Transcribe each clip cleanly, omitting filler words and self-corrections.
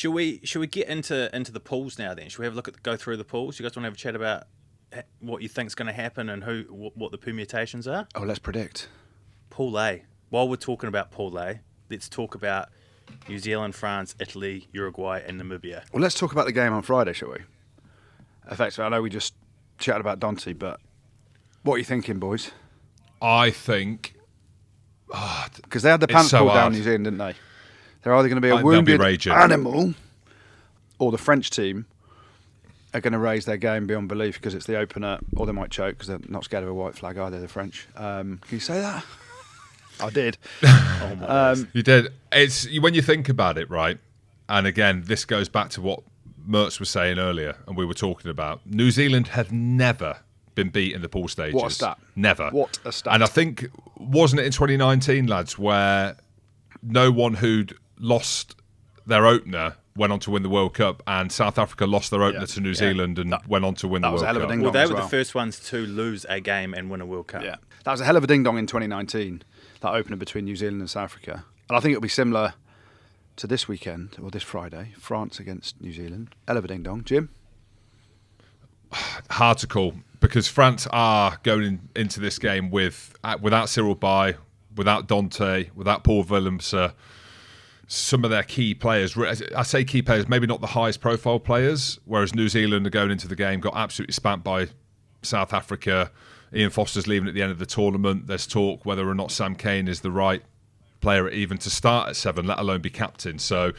Should we get into the pools now then? Should we have a go through the pools? You guys want to have a chat about what you think's going to happen and what the permutations are? Oh, let's predict. Pool A. While we're talking about Pool A, let's talk about New Zealand, France, Italy, Uruguay, and Namibia. Well, let's talk about the game on Friday, shall we? Effectively, I know we just chatted about Dante, but what are you thinking, boys? I think... Because they had the pants pulled down New Zealand, didn't they? They're either going to be a wounded animal or the French team are going to raise their game beyond belief because it's the opener, or they might choke because they're not scared of a white flag either, the French. Can you say that? I did. Oh my goodness. You did. It's when you think about it, right? And again, this goes back to what Mertz was saying earlier and we were talking about. New Zealand have never been beat in the pool stages. What a stat. Never. What a stat. And I think, wasn't it in 2019, lads, where no one who'd lost their opener went on to win the World Cup, and South Africa lost their opener to New Zealand and went on to win the World Cup. Well, they were the first ones to lose a game and win a World Cup. Yeah, that was a hell of a ding-dong in 2019, that opener between New Zealand and South Africa. And I think it'll be similar to this weekend, or this Friday, France against New Zealand. Hell of a ding-dong. Jim? Hard to call, because France are going into this game without Cyril Bay, without Dante, without Paul Willemse. Some of their key players, I say key players, maybe not the highest profile players, whereas New Zealand are going into the game, got absolutely spanked by South Africa. Ian Foster's leaving at the end of the tournament. There's talk whether or not Sam Cane is the right player even to start at 7, let alone be captain. So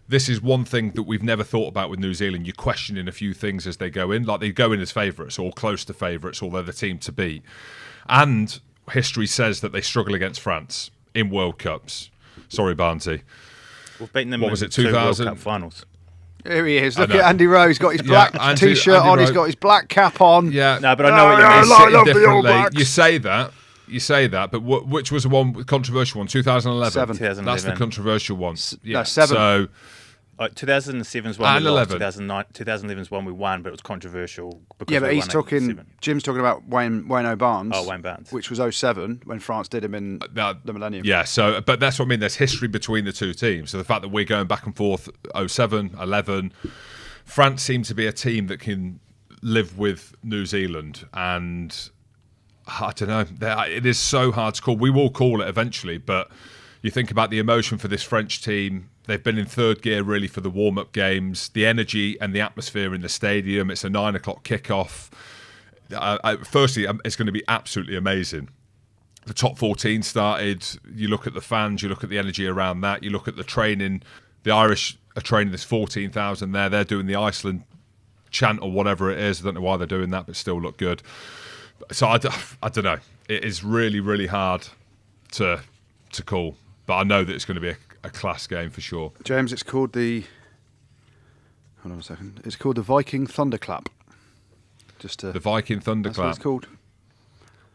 this is one thing that we've never thought about with New Zealand. You're questioning a few things as they go in. Like, they go in as favourites or close to favourites, or they're the team to beat. And history says that they struggle against France in World Cups. Sorry, Barnsley. We've beaten them in World 2000? Cup finals. Here he is. Look at Andy Rowe. He's got his black T-shirt Andy on. Rowe. He's got his black cap on. Yeah. No, but I know what you mean. I love the All Blacks. You say that, but which was the one controversial one? 2011. 7. That's the controversial one. Yeah, No, 7. So 2007's one and we lost. 11. 2011's one we won, but it was controversial. Because Yeah, but we he's won talking. 7. Jim's talking about Wayne O'Barnes. Oh, Wayne Barnes, which was 07 when France did him in the Millennium. Yeah, so but that's what I mean. There's history between the two teams. So the fact that we're going back and forth 07, 11, France seem to be a team that can live with New Zealand, and I don't know. It is so hard to call. We will call it eventually, but you think about the emotion for this French team. They've been in third gear really for the warm-up games. The energy and the atmosphere in the stadium. It's a 9 o'clock kickoff. Firstly, it's going to be absolutely amazing. The top 14 started. You look at the fans. You look at the energy around that. You look at the training. The Irish are training. There's 14,000 there. They're doing the Iceland chant or whatever it is. I don't know why they're doing that, but still look good. So I don't know. It is really, really hard to call. But I know that it's going to be a class game for sure. James, it's called the... Hold on a second. It's called the Viking Thunderclap. The Viking Thunderclap. That's what it's called.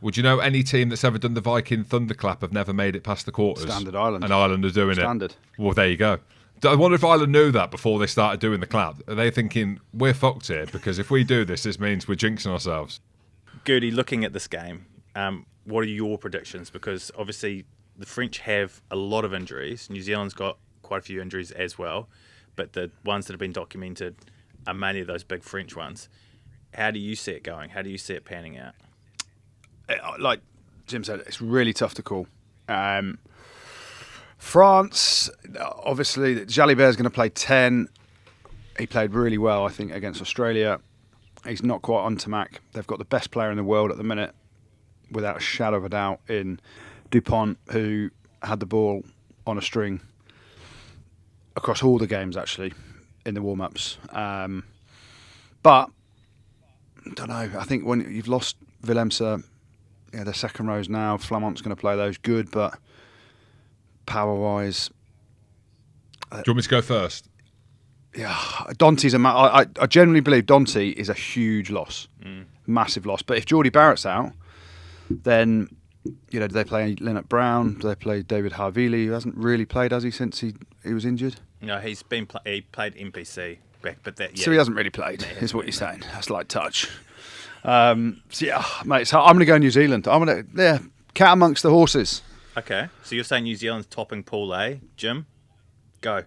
Would you know any team that's ever done the Viking Thunderclap have never made it past the quarters? Standard Ireland. And Ireland are doing Standard. it. Well, there you go. I wonder if Ireland knew that before they started doing the clap. Are they thinking, we're fucked here, because if we do this means we're jinxing ourselves? Gertie, looking at this game, what are your predictions? Because obviously the French have a lot of injuries. New Zealand's got quite a few injuries as well, but the ones that have been documented are mainly those big French ones. How do you see it going? How do you see it panning out? Like Jim said, it's really tough to call. France, obviously, Jalibert's going to play 10. He played really well, I think, against Australia. He's not quite on to Mac. They've got the best player in the world at the minute, without a shadow of a doubt, in Dupont, who had the ball on a string across all the games, actually, in the warm-ups. But, I don't know, I think when you've lost Willemse, the second rows now, Flamont's going to play those good, but power-wise... Do you want me to go first? Yeah, Dante's I generally believe Dante is a huge loss, massive loss. But if Geordie Barrett's out, then do they play Leonard Brown? Do they play David Harvili, who hasn't really played, has he, since he was injured? No, he played NPC back, but that so he hasn't really played, is what you're saying. That's light touch. So yeah, mate. So I'm going to go New Zealand. I'm going to cat amongst the horses. Okay, so you're saying New Zealand's topping Pool A, Jim? Go.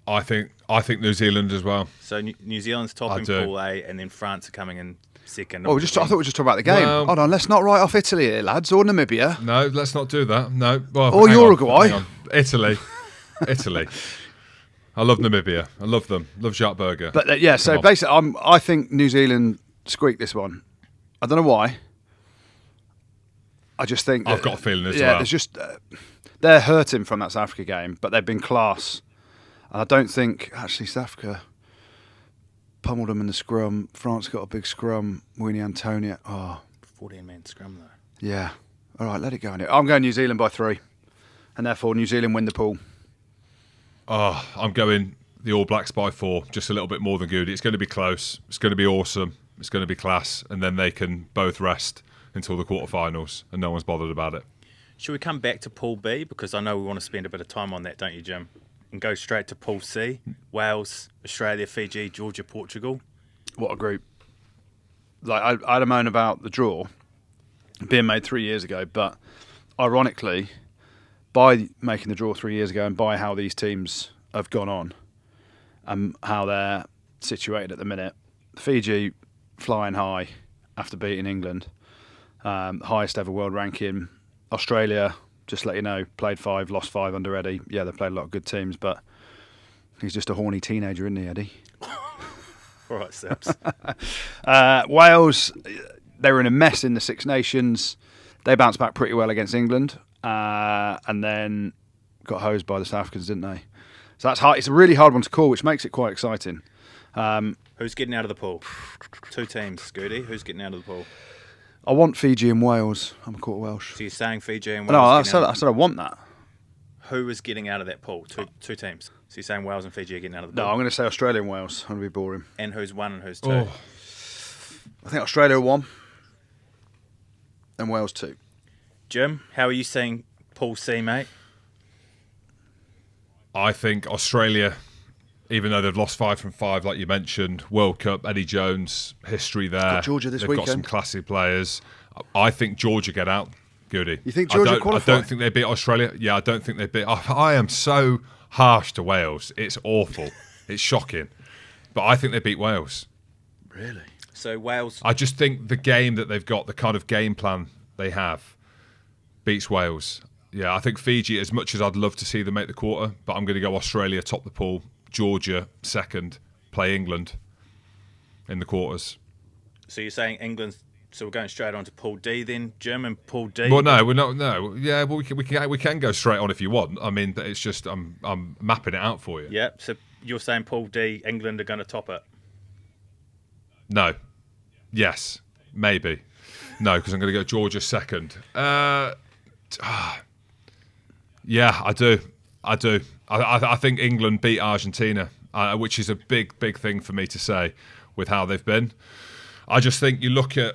I think New Zealand as well. So New Zealand's topping Pool A, and then France are coming in second. Oh, I thought we were just talking about the game. Well, Hold on, let's not write off Italy here, lads, or Namibia. No, let's not do that. No. Well, Or hang on, Uruguay. hang on. Italy. I love Namibia. I love them. Love Jacques Berger. But so on. basically, I think New Zealand squeaked this one. I don't know why. I just think I've got a feeling as well. Yeah, there's just they're hurting from that South Africa game, but they've been class. And I don't think actually South Africa pummeled them in the scrum. France got a big scrum. Winnie Antonia. 14-man scrum though. Yeah. All right, let it go. I'm going New Zealand by 3, and therefore New Zealand win the pool. Oh, I'm going the All Blacks by 4, just a little bit more than good. It's going to be close. It's going to be awesome. It's going to be class, and then they can both rest until the quarterfinals, and no one's bothered about it. Should we come back to Pool B, because I know we want to spend a bit of time on that, don't you, Jim? And go straight to Pool C: Wales, Australia, Fiji, Georgia, Portugal. What a group! Like I had a moan about the draw being made 3 years ago, but ironically, by making the draw 3 years ago and by how these teams have gone on and how they're situated at the minute, Fiji flying high after beating England, highest ever world ranking. Australia, just to let you know, played 5, lost 5 under Eddie. Yeah, they played a lot of good teams, but he's just a horny teenager, isn't he, Eddie? All right, Sips. Wales, they were in a mess in the Six Nations. They bounced back pretty well against England, and then got hosed by the South Africans, didn't they? So that's hard. It's a really hard one to call, which makes it quite exciting. Who's getting out of the pool? 2 teams, Scooty. Who's getting out of the pool? I want Fiji and Wales. I'm a quarter Welsh. So you're saying Fiji and Wales? No, I said I want that. Who is getting out of that pool? Two teams. So you're saying Wales and Fiji are getting out of the pool? No, I'm going to say Australia and Wales. I'm going to be boring. And who's 1 and who's 2? I think Australia 1 and Wales 2. Jim, how are you seeing Pool C, mate? I think Australia, even though they've lost 5 from 5, like you mentioned, World Cup, Eddie Jones, history there. Got Georgia this They've weekend. got some classy players. I think Georgia get out, Goody. You think Georgia qualify? I don't think they beat Australia. Yeah, I don't think they beat... I am so harsh to Wales. It's awful. It's shocking. But I think they beat Wales. Really? So Wales... I just think the game that they've got, the kind of game plan they have, beats Wales. Yeah, I think Fiji, as much as I'd love to see them make the quarter, but I'm going to go Australia top the pool, Georgia second, play England in the quarters. So you're saying England... So we're going straight on to Pool D then, Jim, and Pool D. Well, no, we're not. No, yeah, well, we can go straight on if you want. I mean, it's just I'm mapping it out for you. Yeah. So you're saying Pool D, England are going to top it. No. Yes. Maybe. No, because I'm going to go Georgia second. Yeah, I do. I think England beat Argentina, which is a big thing for me to say with how they've been. I just think you look at,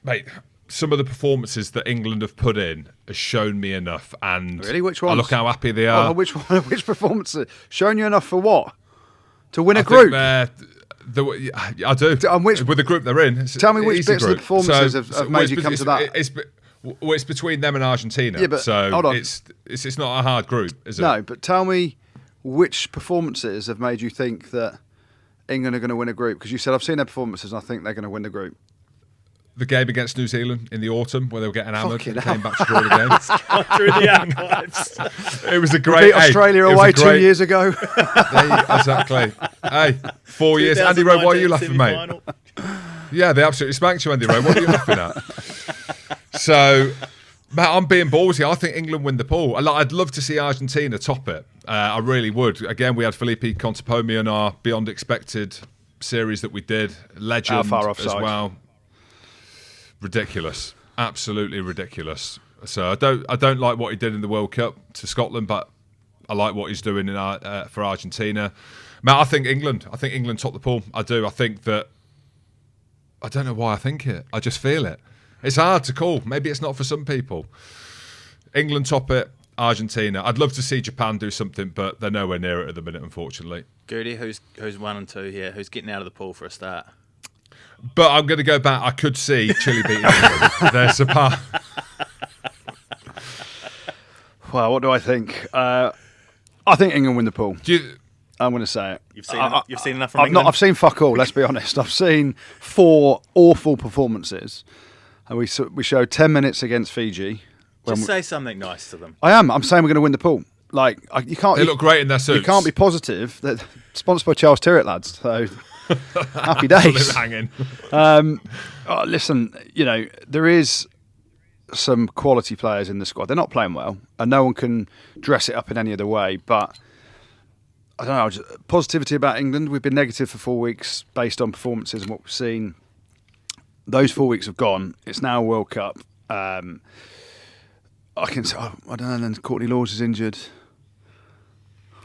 mate, some of the performances that England have put in has shown me enough. And really, which ones? I look how happy they are. Oh, which performances? Shown you enough for what? To win a I group? I do. And with the group they're in. Tell me which bits of the performances have made you come to that. It's between them and Argentina. Yeah, but so hold on. It's not a hard group, is it? No, but tell me which performances have made you think that England are going to win a group? Because you said I've seen their performances and I think they're going to win the group. The game against New Zealand in the autumn where they were getting hammered and hell. came back to draw the game. Through the archives. It was a great... Beat Australia away 2 years ago. Exactly. Hey, 4 years. Andy Rowe, why are you laughing, mate? Yeah, they absolutely spanked you, Andy Rowe. What are you laughing at? So, Matt, I'm being ballsy. I think England win the pool. I'd love to see Argentina top it. I really would. Again, we had Felipe Contepomi in our Beyond Expected series that we did. Legend How far as offside? well. Ridiculous. Absolutely ridiculous. So I don't like what he did in the World Cup to Scotland, but I like what he's doing for Argentina. Matt, I think England top the pool. I do. I think that... I don't know why I think it. I just feel it. It's hard to call. Maybe it's not for some people. England top it, Argentina. I'd love to see Japan do something, but they're nowhere near it at the minute, unfortunately. Goody, who's 1 and 2 here? Who's getting out of the pool for a start? But I'm going to go back. I could see Chile beating England. They're surpassed. Well, what do I think? I think England win the pool. I'm going to say it. You've seen enough from England? I've seen fuck all, let's be honest. I've seen 4 awful performances. And we showed 10 minutes against Fiji. Just say something nice to them. I'm saying we're going to win the pool. Like, you can't. They look great in their suits. You can't be positive. They're sponsored by Charles Tyrrett, lads. So happy days. Hanging. Listen, there is some quality players in the squad. They're not playing well, and no one can dress it up in any other way. But I don't know. Positivity about England. We've been negative for 4 weeks based on performances and what we've seen. Those 4 weeks have gone. It's now a World Cup. I can say, I don't know. Then Courtney Laws is injured.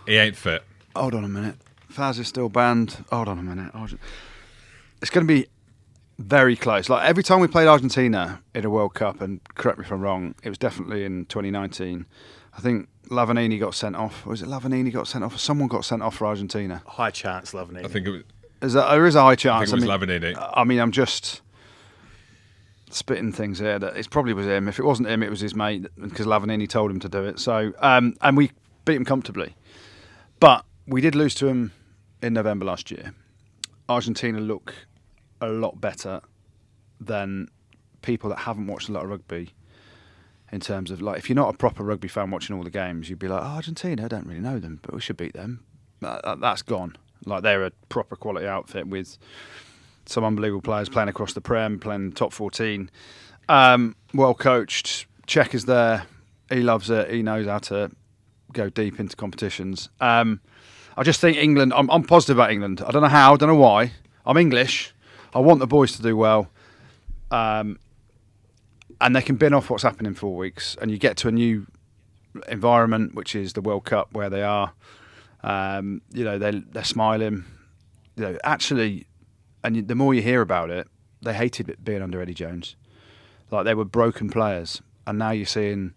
He ain't fit. Hold on a minute. Faz is still banned. Hold on a minute. It's going to be very close. Like every time we played Argentina in a World Cup, and correct me if I'm wrong, it was definitely in 2019. I think Lavanini got sent off. Or is it Lavanini got sent off? Or someone got sent off for Argentina. High chance, Lavanini. I think it was. There is a high chance. I think it was Lavanini. I mean, I'm just spitting things here that it probably was him. If it wasn't him, it was his mate because Lavanini told him to do it. So, and we beat him comfortably. But we did lose to him in November last year. Argentina look a lot better than people that haven't watched a lot of rugby in terms of, like, if you're not a proper rugby fan watching all the games, you'd be like, Argentina, I don't really know them, but we should beat them. That's gone. Like, they're a proper quality outfit with some unbelievable players playing across the Prem, playing top 14. Well coached. Czech is there. He loves it. He knows how to go deep into competitions. I just think England, I'm positive about England. I don't know how, I don't know why. I'm English. I want the boys to do well. And they can bin off what's happened in 4 weeks. And you get to a new environment, which is the World Cup, where they are. They're smiling. Actually, and the more you hear about it, they hated it being under Eddie Jones. Like, they were broken players. And now you're seeing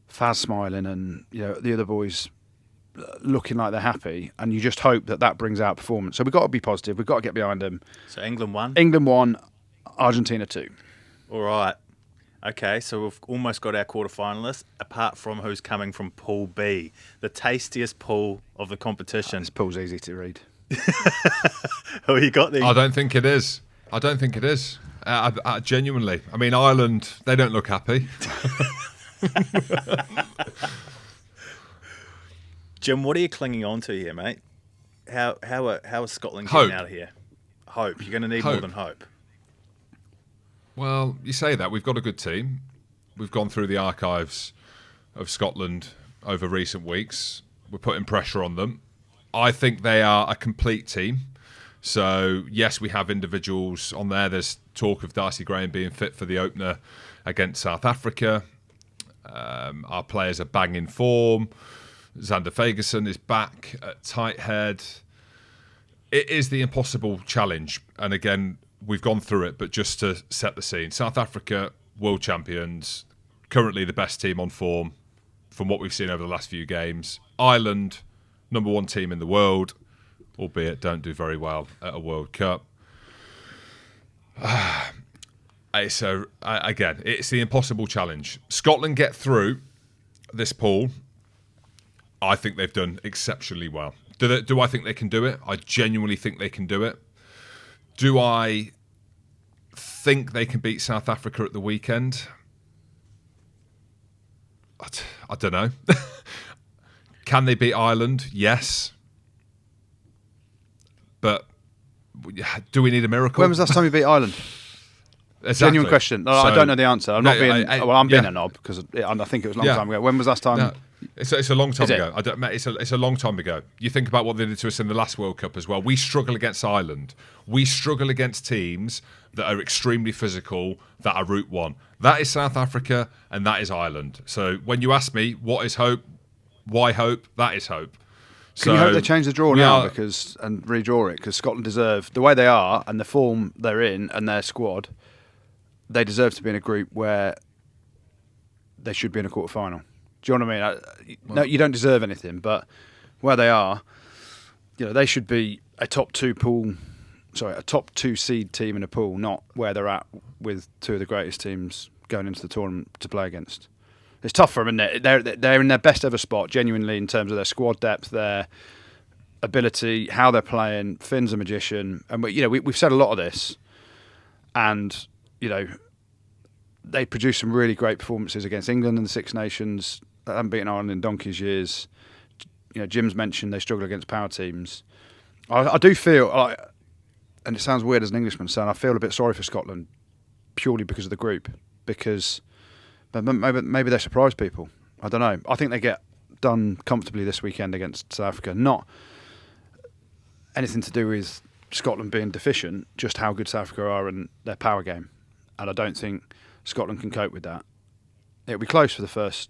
Faz smiling and the other boys looking like they're happy, and you just hope that brings out performance. So we've got to be positive. We've got to get behind them. So England won? England won, Argentina 2. All right. Okay, so we've almost got our quarterfinalists, apart from who's coming from Pool B, the tastiest pool of the competition. This pool's easy to read. Who you got there? I don't think it is. Genuinely. I mean, Ireland, they don't look happy. Jim, what are you clinging on to here, mate? How is Scotland Hope. getting out of here? Hope. You're going to need more than hope. Well, you say that. We've got a good team. We've gone through the archives of Scotland over recent weeks. We're putting pressure on them. I think they are a complete team. So, yes, we have individuals on there. There's talk of Darcy Graham being fit for the opener against South Africa. Our players are banging form. Xander Fagerson is back at tight head. It is the impossible challenge. And again, we've gone through it, but just to set the scene. South Africa, world champions, currently the best team on form from what we've seen over the last few games. Ireland, number 1 team in the world, albeit don't do very well at a World Cup. So, again, it's the impossible challenge. Scotland get through this pool. I think they've done exceptionally well. Do I think they can do it? I genuinely think they can do it. Do I think they can beat South Africa at the weekend? I don't know. Can they beat Ireland? Yes. But do we need a miracle? When was the last time you beat Ireland? Exactly. Genuine question. No, I don't know the answer. I'm not being. I'm being a knob because I think it was a long time ago. When was the last time? No, it's a long time Is it? ago. It's a long time ago. You think about what they did to us in the last World Cup as well. We struggle against Ireland. We struggle against teams that are extremely physical, that are Route 1. That is South Africa and that is Ireland. So when you ask me, what is hope? Why hope? That is hope. Can you hope they change the draw now and redraw it? Because Scotland deserve, the way they are and the form they're in and their squad, they deserve to be in a group where they should be in a quarter-final. Do you know what I mean? No, you don't deserve anything, but where they are, they should be a top 2 seed team in a pool, not where they're at with 2 of the greatest teams going into the tournament to play against. It's tough for them, isn't it? They're in their best ever spot, genuinely, in terms of their squad depth, their ability, how they're playing. Finn's a magician, and we've said a lot of this, and they produced some really great performances against England in the Six Nations. They haven't beaten Ireland in donkey's years. Jim's mentioned they struggle against power teams. I do feel, and it sounds weird as an Englishman saying, I feel a bit sorry for Scotland purely because of the group, because maybe they surprise people. I don't know. I think they get done comfortably this weekend against South Africa. Not anything to do with Scotland being deficient, just how good South Africa are in their power game. And I don't think Scotland can cope with that. It'll be close for the first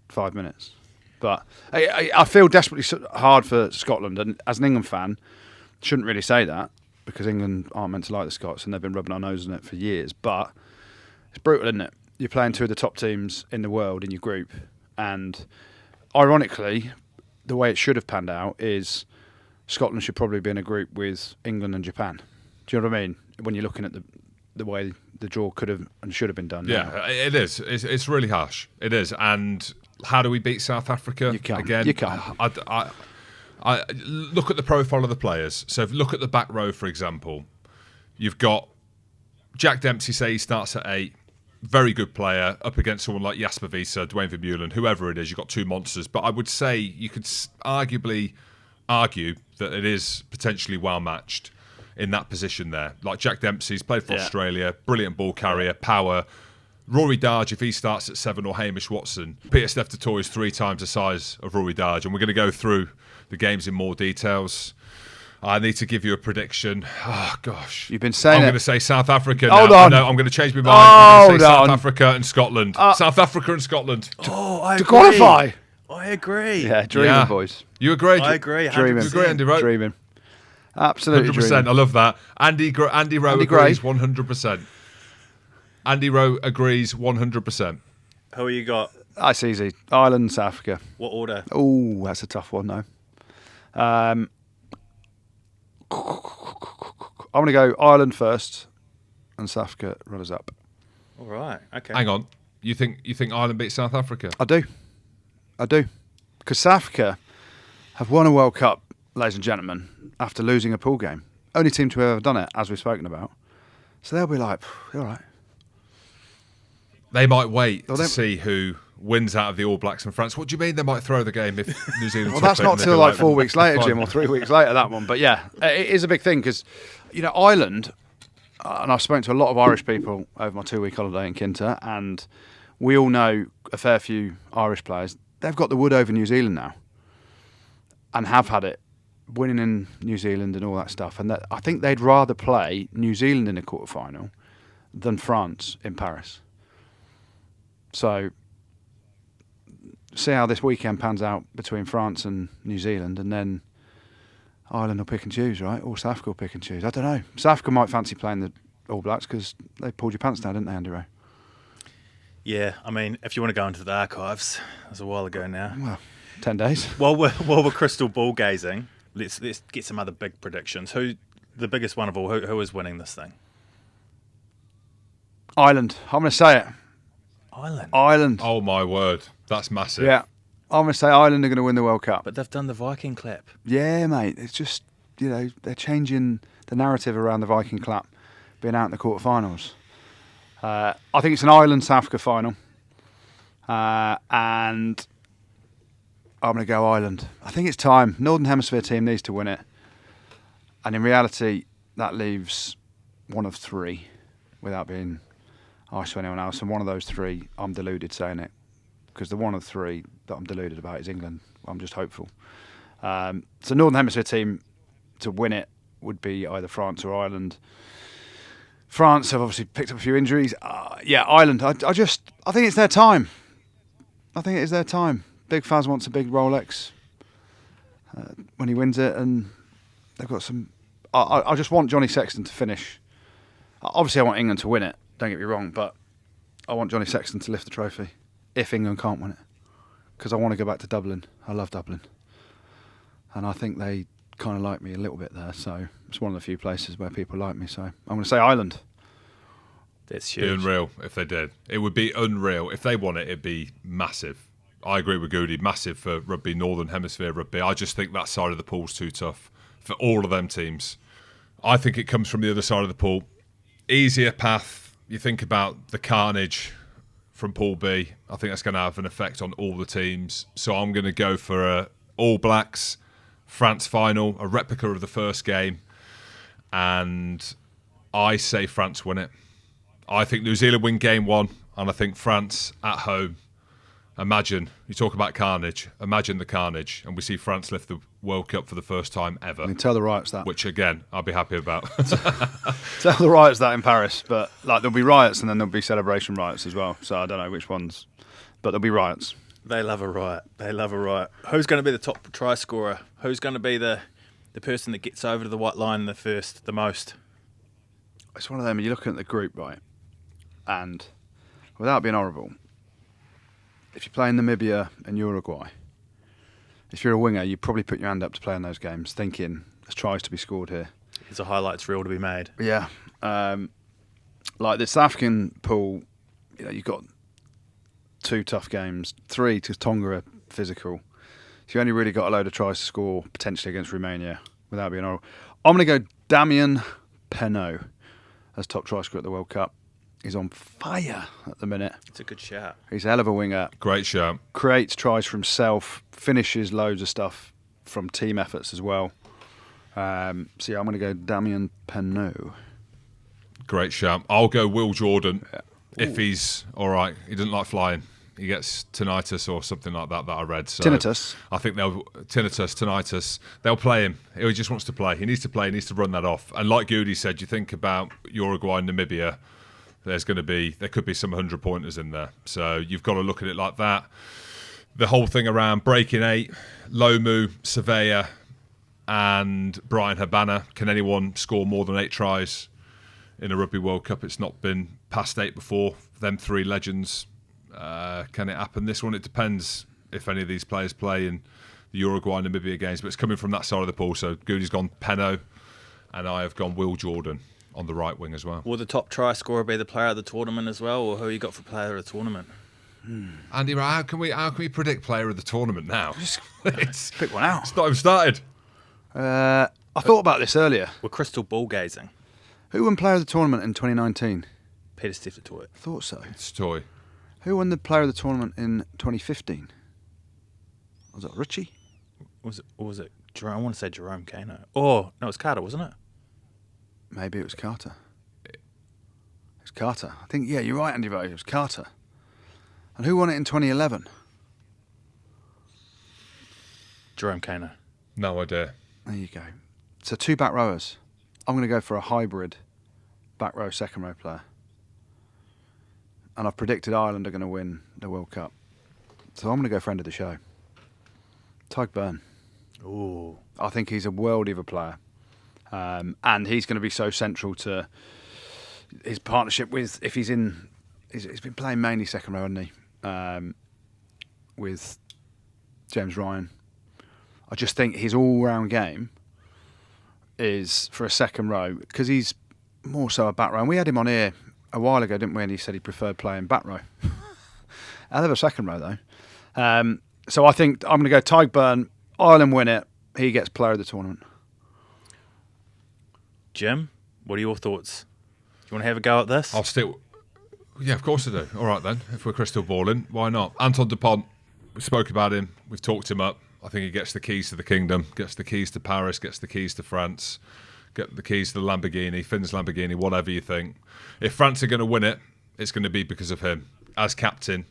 5 minutes. But I feel desperately hard for Scotland. And as an England fan, shouldn't really say that, because England aren't meant to like the Scots and they've been rubbing our nose in it for years. But it's brutal, isn't it? You're playing two of the top teams in the world in your group. And ironically, the way it should have panned out is Scotland should probably be in a group with England and Japan. Do you know what I mean? When you're looking at the way the draw could have and should have been done. Yeah, it is. It's really harsh. It is. And how do we beat South Africa? You can't. Again, You can't. I look at the profile of the players. So if you look at the back row, for example, you've got Jack Dempsey, say he starts at 8. Very good player up against someone like Jasper Wiese, Dwayne Vermeulen, whoever it is. You've got two monsters. But I would say you could arguably argue that it is potentially well matched in that position there. Like Jack Dempsey's played for Australia, brilliant ball carrier, power. Rory Darge, if he starts at 7, or Hamish Watson. Peter Steph Toy is 3 times the size of Rory Darge, and we're going to go through the games in more details. I need to give you a prediction. Oh, gosh. You've been saying I'm it. going to say South Africa now. Hold on. No, I'm going to change my mind. I'm going to say Hold on. South Africa and Scotland. South Africa and Scotland. Oh, I To agree. qualify. I agree. Yeah, dreaming, Yeah. boys. You agree? I agree. 100%. Dreaming. You agree, Andy Rowe? Dreaming. Absolutely 100%. dreaming. I love that. Andy Rowe Andy agrees Gray. 100%. Andy Rowe agrees 100%. Who you got? That's easy. Ireland, South Africa. What order? Oh, that's a tough one, though. I'm going to go Ireland first and South Africa runners up. All right. Okay. Hang on. You think Ireland beats South Africa? I do. Because South Africa have won a World Cup, ladies and gentlemen, after losing a pool game. Only team to have ever done it, as we've spoken about. So they'll be like, all right. They might wait Well, to they- see who wins out of the All Blacks and France. What do you mean they might throw the game if New Zealand? Well, top that's it not and they'll till be like 4 weeks later, fine. Jim, or 3 weeks later, that one. But yeah, it is a big thing because, Ireland, and I've spoken to a lot of Irish people over my 2-week holiday in Kinta, and we all know a fair few Irish players. They've got the wood over New Zealand now and have had it, winning in New Zealand and all that stuff. And I think they'd rather play New Zealand in a quarter-final than France in Paris. So see how this weekend pans out between France and New Zealand, and then Ireland will pick and choose, right? Or South Africa will pick and choose. I don't know. South Africa might fancy playing the All Blacks because they pulled your pants down, didn't they, Andy Rowe? Yeah. I mean, if you want to go into the archives, it was a while ago now. Well, 10 days. While we're crystal ball gazing, let's get some other big predictions. Who the biggest one of all? Who is winning this thing? Ireland. I'm going to say it. Ireland. Oh my word, that's massive. Yeah. I'm going to say Ireland are going to win the World Cup. But they've done the Viking clap. Yeah, mate. It's just, they're changing the narrative around the Viking clap being out in the quarterfinals. I think it's an Ireland-South Africa final. And I'm going to go Ireland. I think it's time. Northern Hemisphere team needs to win it. And in reality, that leaves one of 3 without being harsh to anyone else. And one of those 3, I'm deluded saying it. Because the one of 3 that I'm deluded about is England. I'm just hopeful. So Northern Hemisphere team to win it would be either France or Ireland. France have obviously picked up a few injuries. Ireland. I think it's their time. I think it is their time. Big Faz wants a big Rolex when he wins it, and they've got some. I just want Johnny Sexton to finish. Obviously, I want England to win it. Don't get me wrong, but I want Johnny Sexton to lift the trophy if England can't win it, because I want to go back to Dublin. I love Dublin, and I think they kind of like me a little bit there. So it's one of the few places where people like me. So I'm going to say Ireland. That's It'd be huge. unreal if they did. It would be unreal if they won it. It'd be massive. I agree with Goody. Massive for rugby, Northern Hemisphere rugby. I just think that side of the pool's too tough for all of them teams. I think it comes from the other side of the pool. Easier path. You think about the carnage from Pool B. I think that's going to have an effect on all the teams. So I'm going to go for a All Blacks France final, a replica of the first game, and I say France win it. I think New Zealand win game 1, and I think France at home. Imagine, you talk about carnage, imagine the carnage, and we see France lift the World Cup for the first time ever. I mean, tell the riots that. Which, again, I'll be happy about. Tell the riots that in Paris, but like there'll be riots and then there'll be celebration riots as well. So I don't know which ones, but there'll be riots. They love a riot. They love a riot. Who's going to be the top try scorer? Who's going to be the person that gets over to the white line the most? It's one of them, you're looking at the group, right? And without being horrible, if you're playing Namibia and Uruguay, if you're a winger, you probably put your hand up to play in those games, thinking there's tries to be scored here. There's a highlights reel to be made. Yeah. Like the South African pool, you've got 2 tough games, 3 because Tonga are physical. So you only really got a load of tries to score potentially against Romania without being horrible. I'm going to go Damien Penaud as top try scorer at the World Cup. He's on fire at the minute. It's a good shout. He's a hell of a winger. Great shout. Creates tries for himself, finishes loads of stuff from team efforts as well. So yeah, I'm going to go Damien Penaud. Great shout. I'll go Will Jordan if he's all right. He doesn't like flying. He gets tinnitus or something like that I read. So Tinnitus? I think tinnitus. They'll play him. He just wants to play. He needs to play. He needs to run that off. And like Goody said, you think about Uruguay and Namibia, there could be some 100-pointers in there. So you've got to look at it like that. The whole thing around breaking 8, Lomu, Surveyor, and Brian Habana. Can anyone score more than 8 tries in a Rugby World Cup? It's not been past 8 before. Them 3 legends. Can it happen this one? It depends if any of these players play in the Uruguay and Namibia games, but it's coming from that side of the pool. So Goody's gone Penaud, and I have gone Will Jordan on the right wing as well. Will the top try scorer be the player of the tournament as well, or who you got for player of the tournament? Andy, how can we predict player of the tournament now? Just pick one out. It's not even started. I thought about this earlier. We're crystal ball gazing. Who won player of the tournament in 2019? Peter Steffetoy. I thought so. It's Toy. Who won the player of the tournament in 2015? Was it Richie? Was it Jerome? I want to say Jerome Kano. Oh, no, it was Carter, wasn't it? Maybe it was Carter. It was Carter. I think, yeah, you're right, Andy Vogt. It was Carter. And who won it in 2011? Jerome Kano. No idea. There you go. So 2 back rowers. I'm going to go for a hybrid back row, second row player. And I've predicted Ireland are going to win the World Cup. So I'm going to go friend of the show. Tyke Byrne. Ooh. I think he's a world of a player. And he's going to be so central to his partnership with, if he's in, he's been playing mainly second row, hasn't he? With James Ryan. I just think his all-round game is for a second row, because he's more so a back row. And we had him on here a while ago, didn't we? And he said he preferred playing back row. Hell of a second row, though. So I think I'm going to go Tyke Byrne. Ireland win it. He gets player of the tournament. Jim, what are your thoughts? Do you want to have a go at this? I'll still... Yeah, of course I do. All right, then. If we're crystal balling, why not? Anton Dupont, we spoke about him. We've talked him up. I think he gets the keys to the kingdom, gets the keys to Paris, gets the keys to France, get the keys to the Lamborghini, Finn's Lamborghini, whatever you think. If France are going to win it, it's going to be because of him. As captain,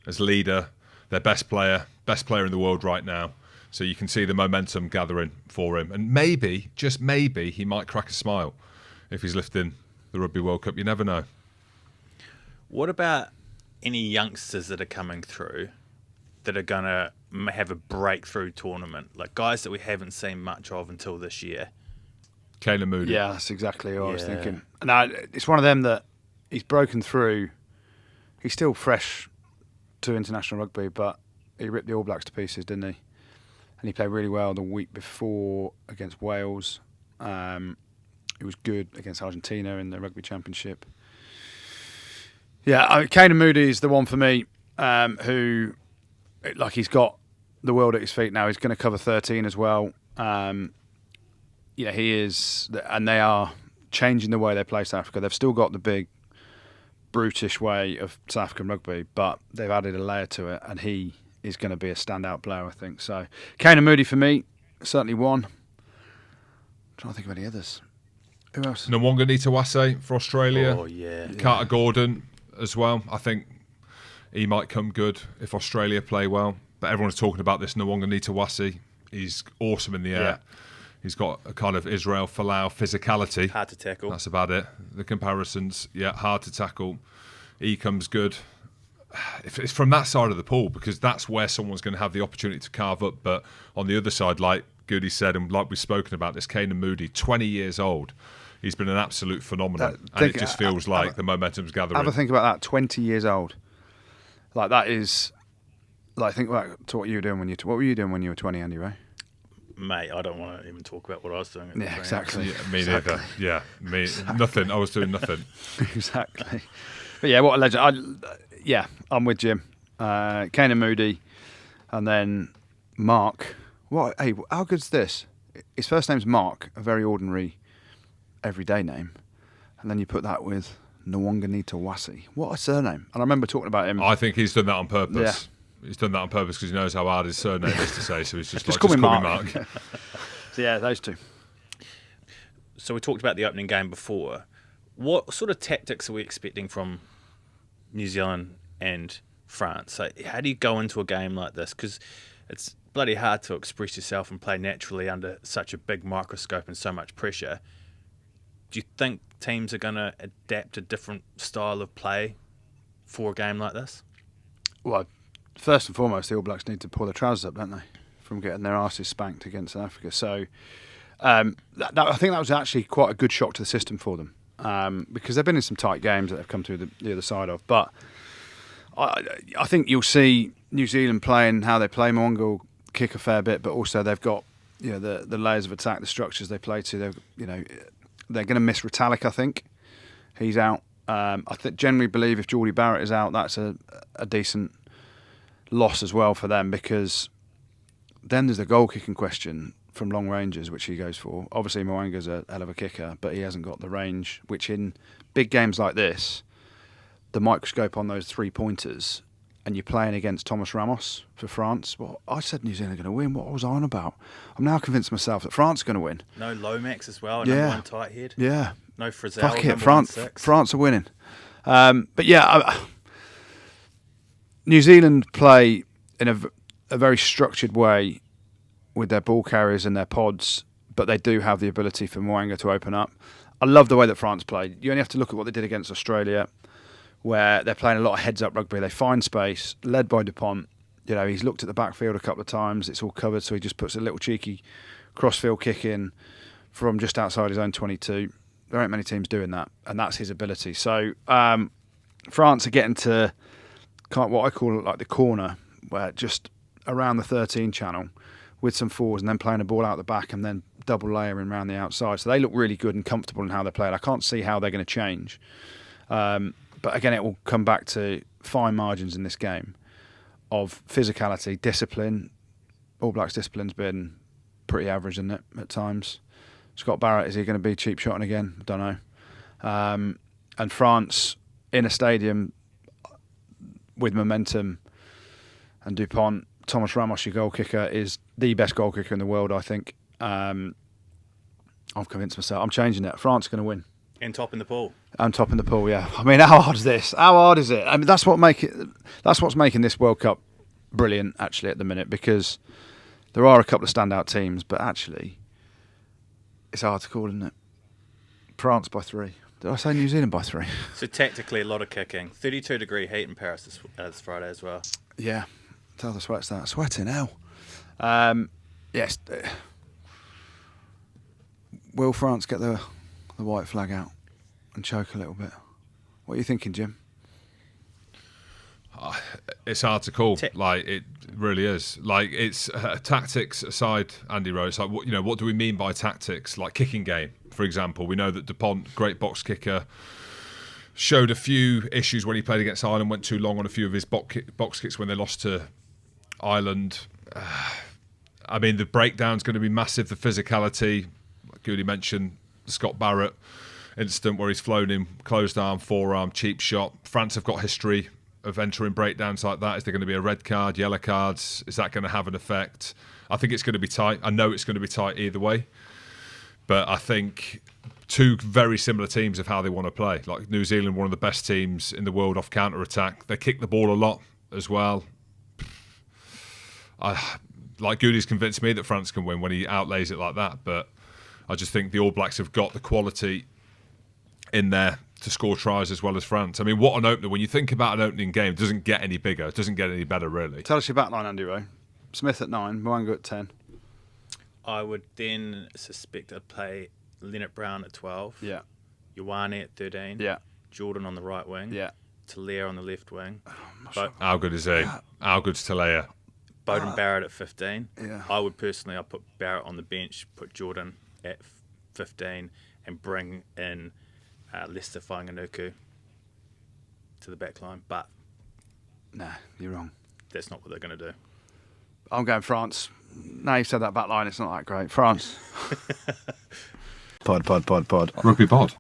as leader, their best player in the world right now. So you can see the momentum gathering for him. And maybe, just maybe, he might crack a smile if he's lifting the Rugby World Cup. You never know. What about any youngsters that are coming through that are going to have a breakthrough tournament? Like guys that we haven't seen much of until this year. Kayla Moody. Yeah, that's exactly what I was thinking. No, it's one of them that he's broken through. He's still fresh to international rugby, but he ripped the All Blacks to pieces, didn't he? And he played really well the week before against Wales. He was good against Argentina in the Rugby Championship. Yeah, Kayla Moody is the one for me, who like he's got the world at his feet now. He's going to cover 13 as well. He is, and they are changing the way they play South Africa. They've still got the big, brutish way of South African rugby, but they've added a layer to it, and he is going to be a standout player, I think. So, Kane and Moody for me, certainly one. I'm trying to think of any others. Who else? Nwanga Nitawase for Australia. Oh, yeah. Carter Gordon as well. I think he might come good if Australia play well. But everyone's talking about this Nwanga Nitawase. He's awesome in the air. Yeah. He's got a kind of Israel Folau physicality. Hard to tackle. That's about it. The comparisons, hard to tackle. He comes good. If it's from that side of the pool, because that's where someone's going to have the opportunity to carve up. But on the other side, like Goody said, and like we've spoken about this, Kane and Moody, 20 years old. He's been an absolute phenomenon. And it just feels like the momentum's gathering. Have a think about that, 20 years old. Like, that is... Like, think about what you were doing when you... What were you doing when you were 20, Andy Ray? Mate, I don't want to even talk about what I was doing. At Yeah, exactly. Yeah, me neither. Yeah, me nothing. I was doing nothing. Exactly. But yeah, what a legend. I'm with Jim. Kane and Moody, and then Mark. What? Hey, how good's this? His first name's Mark, a very ordinary, everyday name, and then you put that with Nwanga Nitawase. What a surname! And I remember talking about him. I think he's done that on purpose. Yeah. He's done that on purpose because he knows how hard his surname is to say. So he's just call me me Mark. Mark. So yeah, those two. So we talked about the opening game before. What sort of tactics are we expecting from New Zealand and France? So how do you go into a game like this? Because it's bloody hard to express yourself and play naturally under such a big microscope and so much pressure. Do you think teams are going to adapt a different style of play for a game like this? Well, first and foremost, the All Blacks need to pull their trousers up, don't they, from getting their arses spanked against South Africa. So I think that was actually quite a good shock to the system for them, because they've been in some tight games that they've come through the other side of. But I think you'll see New Zealand playing how they play. Mwanga will kick a fair bit, but also they've got the layers of attack, the structures they play to. They're going to miss Retallick, I think. He's out. I generally believe if Geordie Barrett is out, that's a decent loss as well for them, because then there's the goal kicking question from long ranges, which he goes for. Obviously, Mwanga's a hell of a kicker, but he hasn't got the range, which in big games like this, the microscope on those 3-pointers, and you're playing against Thomas Ramos for France. Well, I said New Zealand are going to win. What was I on about? I'm now convinced myself that France are going to win. No Lomax as well, number one tight head. Yeah. No Frizzell, Fuck it, France are winning. But yeah, New Zealand play in a very structured way with their ball carriers and their pods, but they do have the ability for Mwanga to open up. I love the way that France played. You only have to look at what they did against Australia, where they're playing a lot of heads-up rugby. They find space, led by Dupont. He's looked at the backfield a couple of times. It's all covered, so he just puts a little cheeky crossfield kick in from just outside his own 22. There ain't many teams doing that, and that's his ability. So France are getting to kind of what I call like the corner, where just around the 13 channel with some forwards and then playing a ball out the back and then double layering around the outside. So they look really good and comfortable in how they play. I can't see how they're going to change. But again, it will come back to fine margins in this game of physicality, discipline. All Blacks discipline's been pretty average, isn't it, at times? Scott Barrett, is he going to be cheap shotting again? I don't know. And France, in a stadium with momentum and Dupont, Thomas Ramos, your goal kicker, is the best goal kicker in the world, I think. I've convinced myself. I'm changing it. France are going to win. And top in the pool. I'm top in the pool, yeah. I mean, how hard is this? How hard is it? I mean, that's what's making this World Cup brilliant, actually, at the minute, because there are a couple of standout teams, but actually, it's hard to call, isn't it? France by 3. Did I say New Zealand by 3? So tactically, a lot of kicking. 32-degree heat in Paris this Friday as well. Yeah. Tell the sweats that. Sweating hell. Yes. Will France get the white flag out and choke a little bit? What are you thinking, Jim? It's hard to call. It really is. It's tactics aside, Andy Rose. What do we mean by tactics? Like kicking game, for example. We know that Dupont, great box kicker, showed a few issues when he played against Ireland. Went too long on a few of his box kicks when they lost to Ireland, I mean, the breakdown's going to be massive. The physicality, like Goody mentioned, the Scott Barrett incident where he's flown in closed arm, forearm, cheap shot. France have got history of entering breakdowns like that. Is there going to be a red card, yellow cards? Is that going to have an effect? I think it's going to be tight. I know it's going to be tight either way. But I think two very similar teams of how they want to play. Like New Zealand, one of the best teams in the world off counter-attack. They kick the ball a lot as well. Like Goody's convinced me that France can win when he outlays it like that. But I just think the All Blacks have got the quality in there to score tries as well as France. I mean, what an opener. When you think about an opening game, it doesn't get any bigger. It doesn't get any better, really. Tell us your back line, Andy Rowe. Smith at 9, Mwanga at 10. I would then suspect I'd play Leonard Brown at 12. Yeah. Ioane at 13. Yeah. Jordan on the right wing. Yeah. Talia on the left wing. How good is he? How good's Talia? Bowden Barrett at 15. Yeah. I'd put Barrett on the bench, put Jordan at 15, and bring in Lester Whanganuku to the back line. But Nah, you're wrong. that's not what they're going to do. I'm going France. Now you've said that back line, it's not that great. France. Pod. Rugby pod.